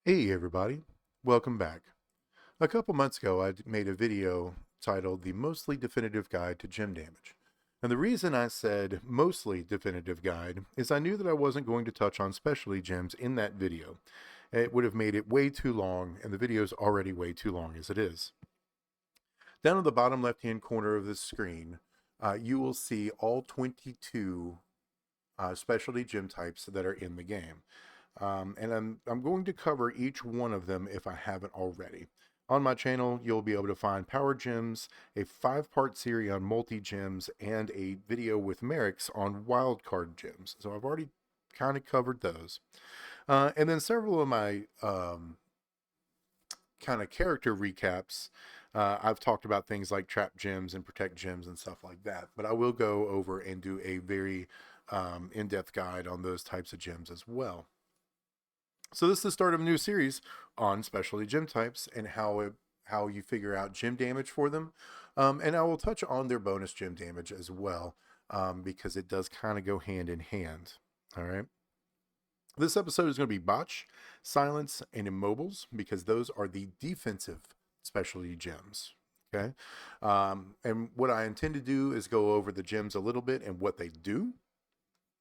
Hey everybody, welcome back. A couple months ago, I made a video titled The Mostly Definitive Guide to Gym Damage. And the reason I said mostly definitive guide is I knew that I wasn't going to touch on specialty gyms in that video. It would have made it way too long, and the video is already way too long as it is. Down at the bottom left hand corner of the screen, you will see all 22 specialty gym types that are in the game. And I'm going to cover each one of them if I haven't already. On my channel, you'll be able to find power gyms, a 5-part series on multi gyms, and a video with Merrick's on wildcard gyms. So I've already kind of covered those. And then several of my kind of character recaps. I've talked about things like trap gyms and protect gyms and stuff like that. But I will go over and do a very in depth guide on those types of gyms as well. So this is the start of a new series on specialty gym types and how you figure out gym damage for them. And I will touch on their bonus gym damage as well, because it does kind of go hand in hand. All right. This episode is going to be Botch, Silence, and Immobiles because those are the defensive specialty gyms. Okay. And what I intend to do is go over the gyms a little bit and what they do.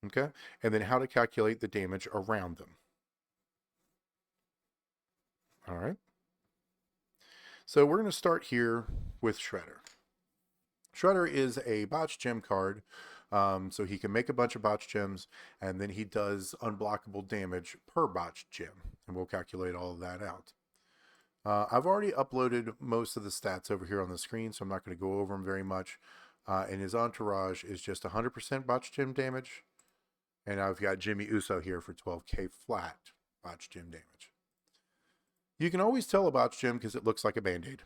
Okay. And then how to calculate the damage around them. All right. So we're going to start here with Shredder. Shredder is a botch gem card. So he can make a bunch of botch gems, and then he does unblockable damage per botch gem. And we'll calculate all of that out. I've already uploaded most of the stats over here on the screen, so I'm not going to go over them very much. And his entourage is just 100% botch gem damage. And I've got Jimmy Uso here for 12k flat botch gem damage. You can always tell a botch gem because it looks like a band-aid.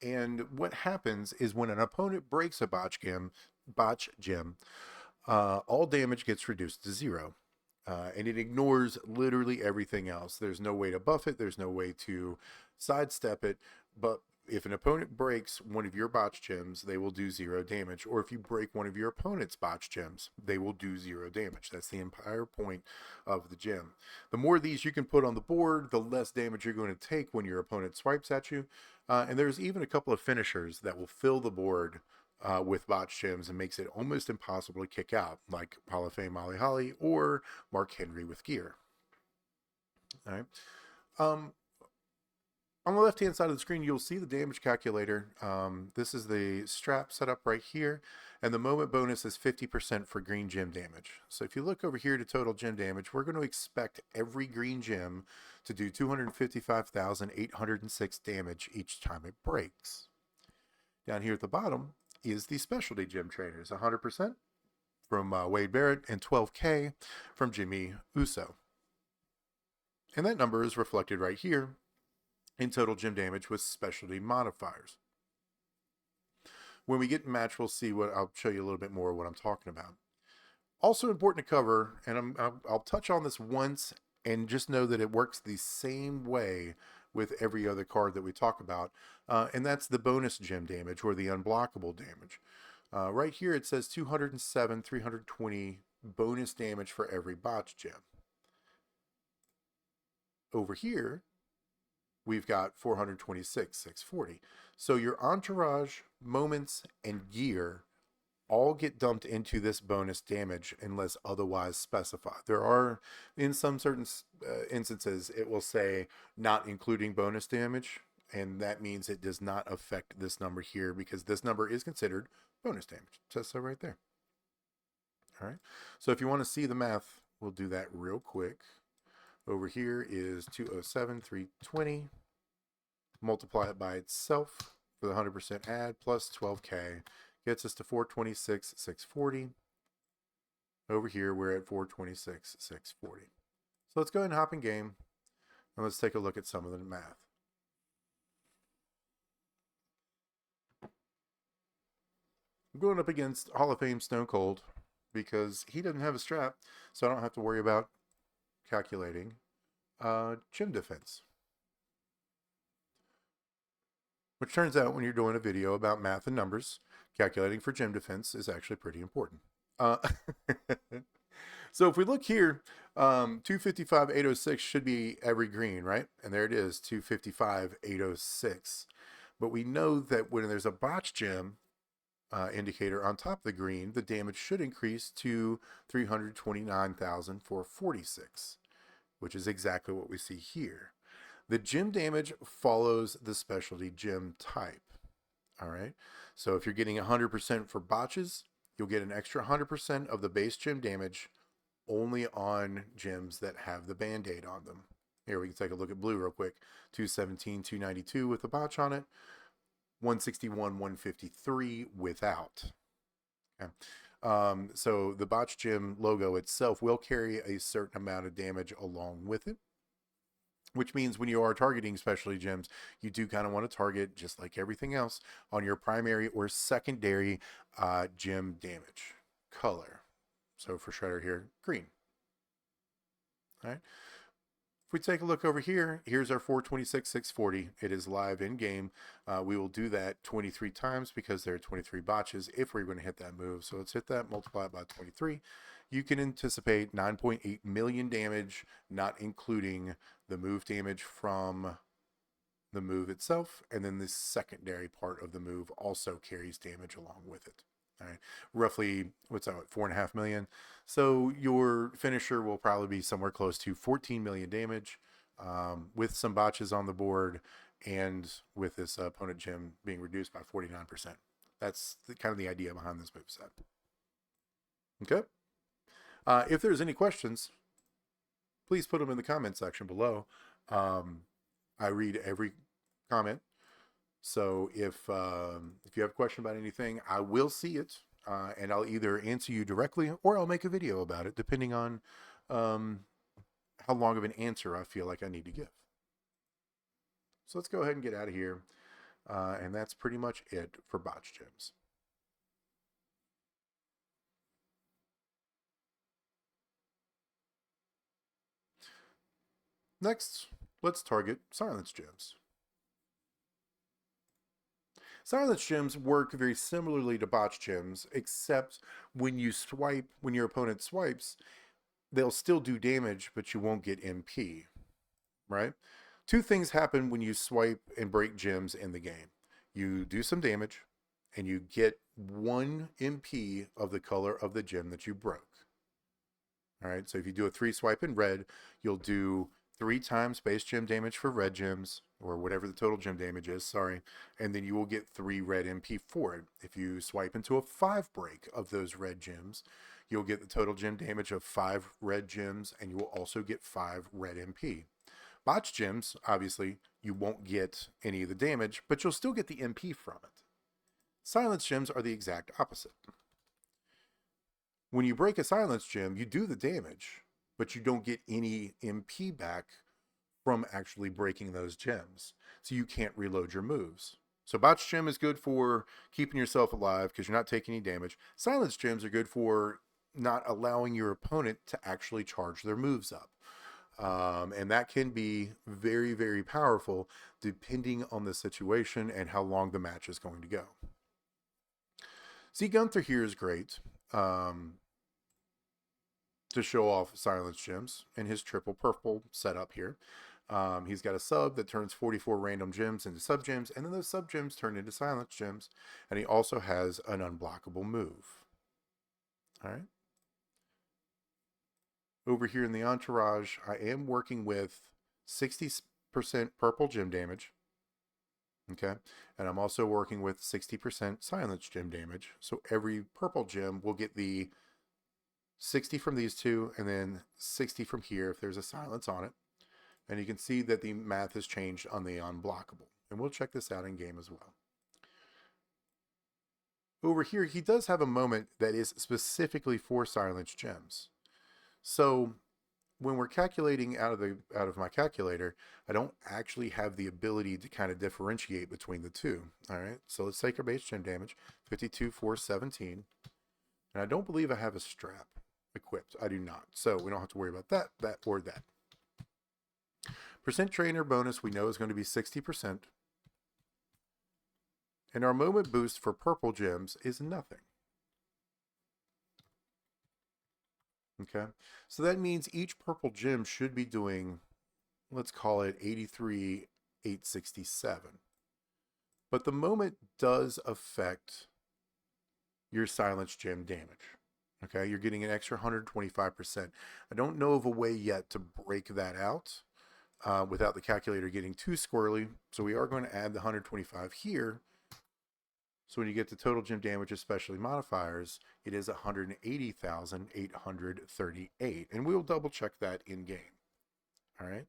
And what happens is when an opponent breaks a botch gem, all damage gets reduced to 0. And it ignores literally everything else. There's no way to buff it. There's no way to sidestep it. But if an opponent breaks one of your botch gems, they will do 0 damage. Or if you break one of your opponent's botch gems, they will do 0 damage. That's the entire point of the gem. The more of these you can put on the board, the less damage you're going to take when your opponent swipes at you. And there's even a couple of finishers that will fill the board with botch gems and makes it almost impossible to kick out, like Hall of Fame Molly Holly or Mark Henry with gear. All right. On the left-hand side of the screen, you'll see the damage calculator. This is the strap set up right here, and the moment bonus is 50% for green gem damage. So if you look over here to total gem damage, we're going to expect every green gem to do 255,806 damage each time it breaks. Down here at the bottom is the specialty gem trainers, 100% from Wade Barrett and 12k from Jimmy Uso. And that number is reflected right here in total gem damage with specialty modifiers. When we get in match, we'll see what I'll show you a little bit more of what I'm talking about. Also important to cover, and I'll touch on this once and just know that it works the same way with every other card that we talk about, and that's the bonus gem damage or the unblockable damage. Right here it says 207, 320 bonus damage for every botch gem. Over here, we've got 426, 640. So your entourage, moments, and gear all get dumped into this bonus damage unless otherwise specified. There are, in some certain instances, it will say not including bonus damage, and that means it does not affect this number here because this number is considered bonus damage. It says so right there. All right. So if you want to see the math, we'll do that real quick. Over here is 207, 320. Multiply it by itself for the 100% add plus 12k. Gets us to 426, 640. Over here, we're at 426, 640. So let's go ahead and hop in game, and let's take a look at some of the math. I'm going up against Hall of Fame Stone Cold because he doesn't have a strap, so I don't have to worry about calculating gym defense. Which turns out when you're doing a video about math and numbers, calculating for gym defense is actually pretty important. So if we look here, 255, 806 should be every green, right? And there it is, 255, 806. But we know that when there's a botch gem indicator on top of the green, the damage should increase to 329,446, which is exactly what we see here. The gem damage follows the specialty gem type. All right. So if you're getting 100% for botches, you'll get an extra 100% of the base gem damage only on gems that have the band-aid on them. Here we can take a look at blue real quick. 217, 292 with the botch on it. 161, 153 without. Okay. So the botch gem logo itself will carry a certain amount of damage along with it, which means when you are targeting specialty gems, you do kind of want to target, just like everything else, on your primary or secondary gem damage color. So for Shredder here, green. All right. If we take a look over here, here's our 426, 640. It is live in game. We will do that 23 times because there are 23 botches if we're going to hit that move. So let's hit that, multiply it by 23. You can anticipate 9.8 million damage, not including the move damage from the move itself. And then the secondary part of the move also carries damage along with it. All right, roughly, what's that, 4.5 million? So your finisher will probably be somewhere close to 14 million damage with some botches on the board and with this opponent gem being reduced by 49%. That's kind of the idea behind this move set. Okay. If there's any questions, please put them in the comment section below. I read every comment. So if you have a question about anything, I will see it, and I'll either answer you directly or I'll make a video about it, depending on how long of an answer I feel like I need to give. So let's go ahead and get out of here, and that's pretty much it for botch gems. Next, let's target silence gems. Silence gems work very similarly to botch gems, except when you swipe, when your opponent swipes, they'll still do damage, but you won't get MP, right? Two things happen when you swipe and break gems in the game. You do some damage, and you get 1 MP of the color of the gem that you broke. All right, so if you do a 3 swipe in red, you'll do 3 times base gem damage for red gems, or whatever the total gem damage is, sorry, and then you will get 3 red MP for it. If you swipe into a 5 break of those red gems, you'll get the total gem damage of 5 red gems, and you will also get 5 red MP. Botch gems, obviously, you won't get any of the damage, but you'll still get the MP from it. Silence gems are the exact opposite. When you break a silence gem, you do the damage, but you don't get any MP back from actually breaking those gems. So you can't reload your moves. So botch gem is good for keeping yourself alive because you're not taking any damage. Silence gems are good for not allowing your opponent to actually charge their moves up. And that can be very, very powerful depending on the situation and how long the match is going to go. See, Gunther here is great to show off silence gems in his triple purple setup here. He's got a sub that turns 44 random gems into sub gems, and then those sub gems turn into silence gems, and he also has an unblockable move. All right. Over here in the entourage, I am working with 60% purple gem damage. Okay. And I'm also working with 60% silence gem damage. So every purple gem will get the 60 from these two, and then 60 from here if there's a silence on it. And you can see that the math has changed on the unblockable. And we'll check this out in game as well. Over here, he does have a moment that is specifically for silence gems. So when we're calculating out of my calculator, I don't actually have the ability to kind of differentiate between the two. All right, so let's take our base gem damage, 52, 417. And I don't believe I have a strap equipped. I do not. So we don't have to worry about that, or that. Percent trainer bonus we know is going to be 60%. And our moment boost for purple gems is nothing. Okay. So that means each purple gem should be doing, let's call it 83,867. But the moment does affect your silence gem damage. Okay, you're getting an extra 125%. I don't know of a way yet to break that out without the calculator getting too squirrely. So we are going to add the 125 here. So when you get to total gem damage, especially modifiers, it is 180,838. And we'll double check that in game. All right.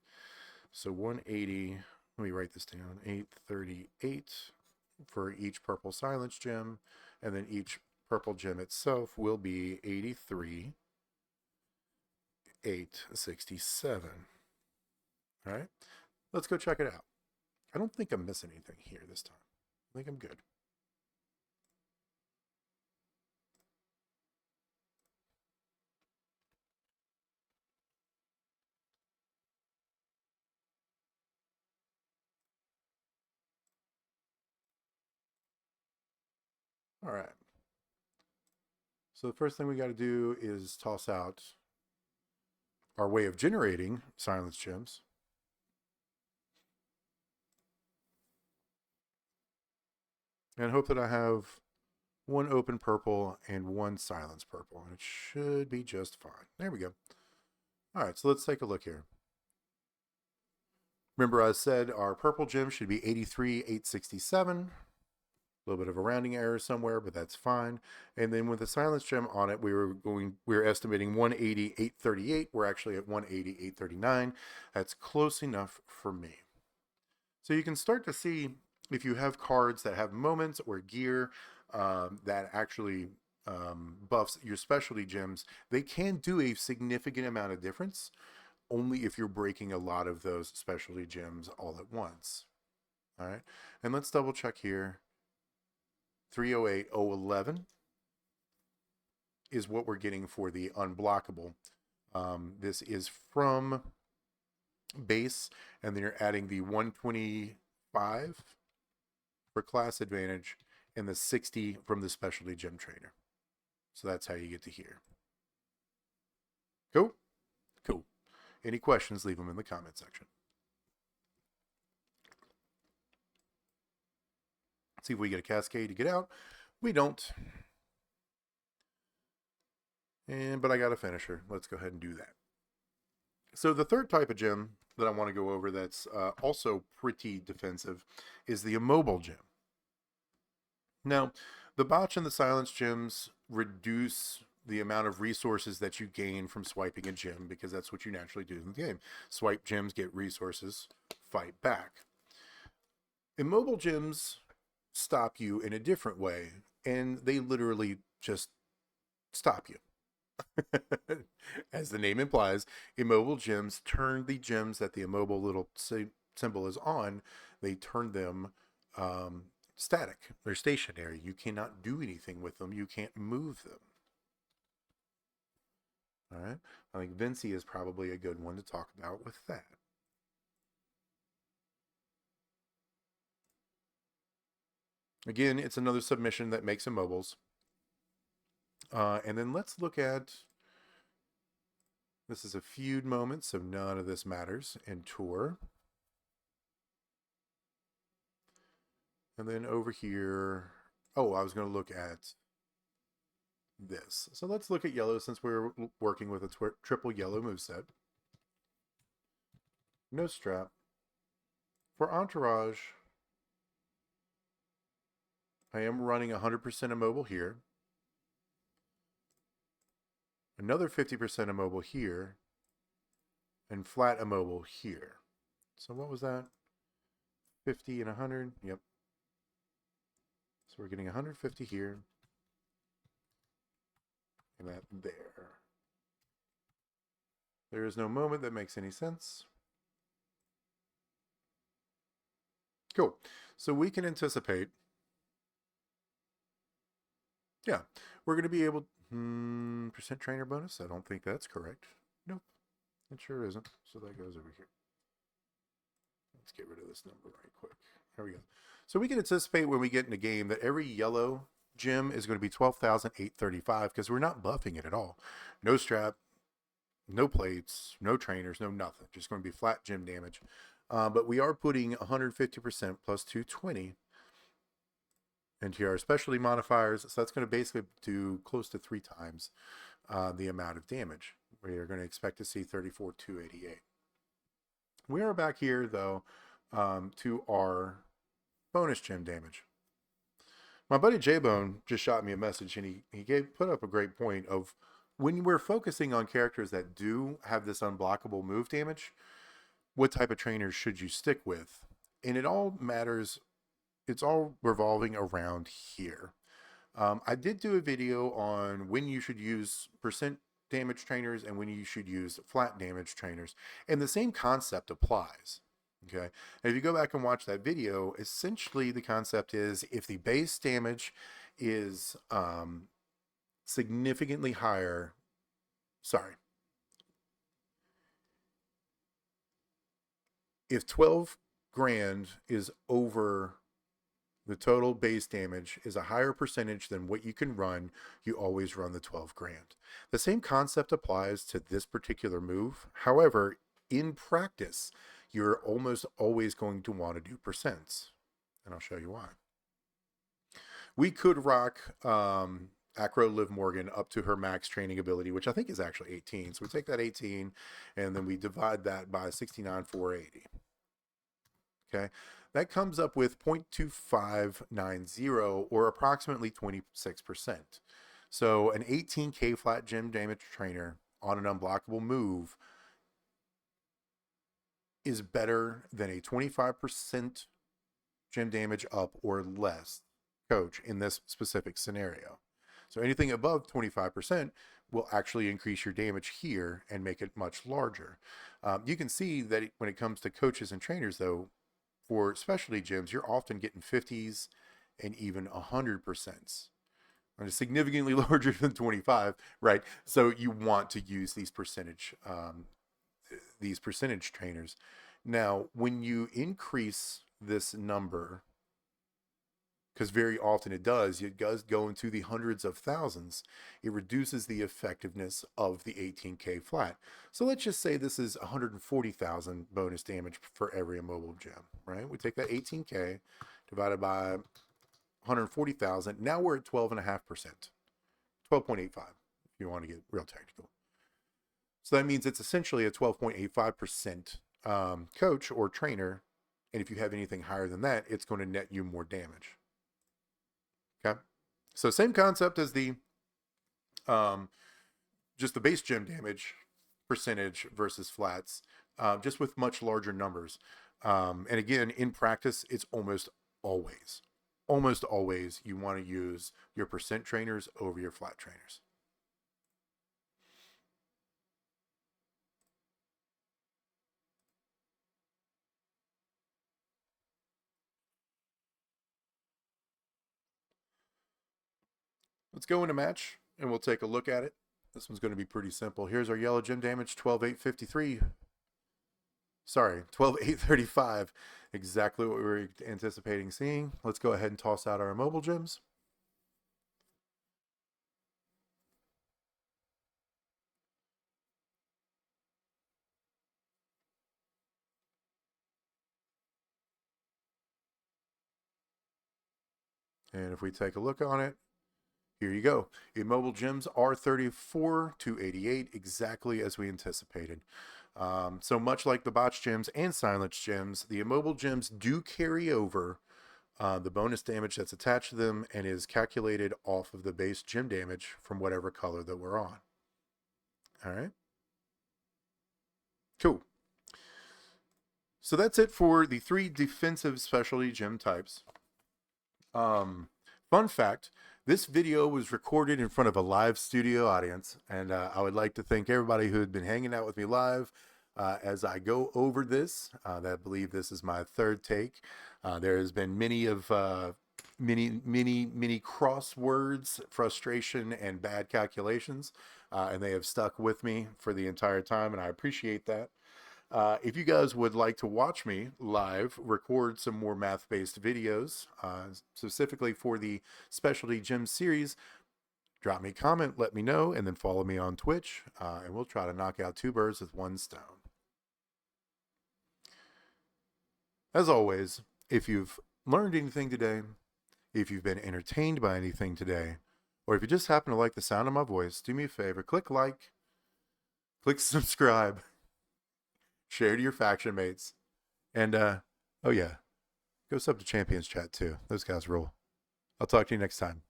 So 180, let me write this down, 838 for each purple silence gem. And then each purple gem itself will be 83,867. All right. Let's go check it out. I don't think I'm missing anything here this time. I think I'm good. All right. So the first thing we got to do is toss out our way of generating silence gems. And hope that I have one open purple and one silence purple. And it should be just fine. There we go. All right, so let's take a look here. Remember I said our purple gem should be 83,867. A little bit of a rounding error somewhere, but that's fine. And then with the silence gem on it, we were estimating 180,838. We're actually at 180,839. That's close enough for me. So you can start to see if you have cards that have moments or gear that actually buffs your specialty gems, they can do a significant amount of difference only if you're breaking a lot of those specialty gems all at once. All right, and let's double check here. 308,011 is what we're getting for the unblockable. This is from base, and then you're adding the 125 for class advantage and the 60 from the specialty gem trainer. So that's how you get to here. Cool? Cool. Any questions, leave them in the comment section. Let's see if we get a cascade to get out. We don't. But I got a finisher. Let's go ahead and do that. So the third type of gem that I want to go over that's also pretty defensive is the Immobile gem. Now, the Botch and the silence gems reduce the amount of resources that you gain from swiping a gem because that's what you naturally do in the game. Swipe gems, get resources, fight back. Immobile gems stop you in a different way, and they literally just stop you. As the name implies, immobile gems turn the gems that the immobile little symbol is on, they turn them static. They're stationary. You cannot do anything with them. You can't move them. All right. I think Vinci is probably a good one to talk about with that. Again, it's another submission that makes immobiles. And then let's look at, this is a feud moment, so none of this matters in tour. And then over here, oh, I was going to look at this. So let's look at yellow since we're working with a triple yellow moveset. No strap. For Entourage, I am running 100% immobile here. Another 50% immobile here. And flat immobile here. So what was that? 50 and 100? Yep. So we're getting 150 here. And that there. There is no moment that makes any sense. Cool. So we can anticipate. Yeah, we're going to be able. Percent trainer bonus? I don't think that's correct. Nope, it sure isn't. So that goes over here. Let's get rid of this number right quick. There we go. So we can anticipate when we get in a game that every yellow gem is going to be 12,835 because we're not buffing it at all. No strap, no plates, no trainers, no nothing. Just going to be flat gym damage. But we are putting 150% plus 220 into our specialty modifiers. So that's going to basically do close to 3 times the amount of damage. We are going to expect to see 34,288. We are back here, though, to our bonus gym damage. My buddy J-Bone just shot me a message, and he put up a great point of when we're focusing on characters that do have this unblockable move damage, what type of trainers should you stick with? And it all matters. It's all revolving around here. I did do a video on when you should use percent damage trainers and when you should use flat damage trainers. And the same concept applies. Okay. And if you go back and watch that video, essentially the concept is if the base damage is significantly higher, if 12 grand is over the total base damage is a higher percentage than what you can run, you always run the 12 grand. The same concept applies to this particular move. However, in practice, you're almost always going to want to do percents. And I'll show you why. We could rock Acro Liv Morgan up to her max training ability, which I think is actually 18. So we take that 18 and then we divide that by 69,480. Okay. That comes up with 0.2590 or approximately 26%. So an 18K flat gym damage trainer on an unblockable move is better than a 25% gym damage up or less coach in this specific scenario. So anything above 25% will actually increase your damage here and make it much larger. You can see that when it comes to coaches and trainers, though, for specialty gyms, you're often getting 50s and even 100%. And it's significantly larger than 25, right? So you want to use these percentage trainers. Now, when you increase this number, because very often it does go into the hundreds of thousands, it reduces the effectiveness of the 18K flat. So let's just say this is 140,000 bonus damage for every immobile gem, right? We take that 18K divided by 140,000. Now we're at 12.5%, 12.85 if you want to get real technical. So that means it's essentially a 12.85% coach or trainer. And if you have anything higher than that, it's going to net you more damage. Okay. So same concept as the just the base gym damage percentage versus flats, just with much larger numbers. And again, in practice, it's almost always you want to use your percent trainers over your flat trainers. Let's go into match and we'll take a look at it. This one's going to be pretty simple. Here's our yellow gym damage, 12,853. Sorry, 12,835. Exactly what we were anticipating seeing. Let's go ahead and toss out our immobile gyms. And if we take a look on it, here you go. Immobile gems are 34,288, exactly as we anticipated. So much like the botch gems and silence gems, the immobile gems do carry over the bonus damage that's attached to them and is calculated off of the base gem damage from whatever color that we're on. All right. Cool. So that's it for the 3 defensive specialty gem types. Fun fact, this video was recorded in front of a live studio audience, and I would like to thank everybody who had been hanging out with me live as I go over this. I believe this is my 3rd take. There has been many crosswords, frustration, and bad calculations, and they have stuck with me for the entire time, and I appreciate that. If you guys would like to watch me live record some more math-based videos, specifically for the Specialty Gem series, Drop me a comment, let me know, and then follow me on Twitch, and we'll try to knock out two birds with one stone. As always, if you've learned anything today, if you've been entertained by anything today, or if you just happen to like the sound of my voice, do me a favor, click like, click subscribe, share to your faction mates, and oh yeah, go sub to Champions Chat too. Those guys rule. I'll talk to you next time.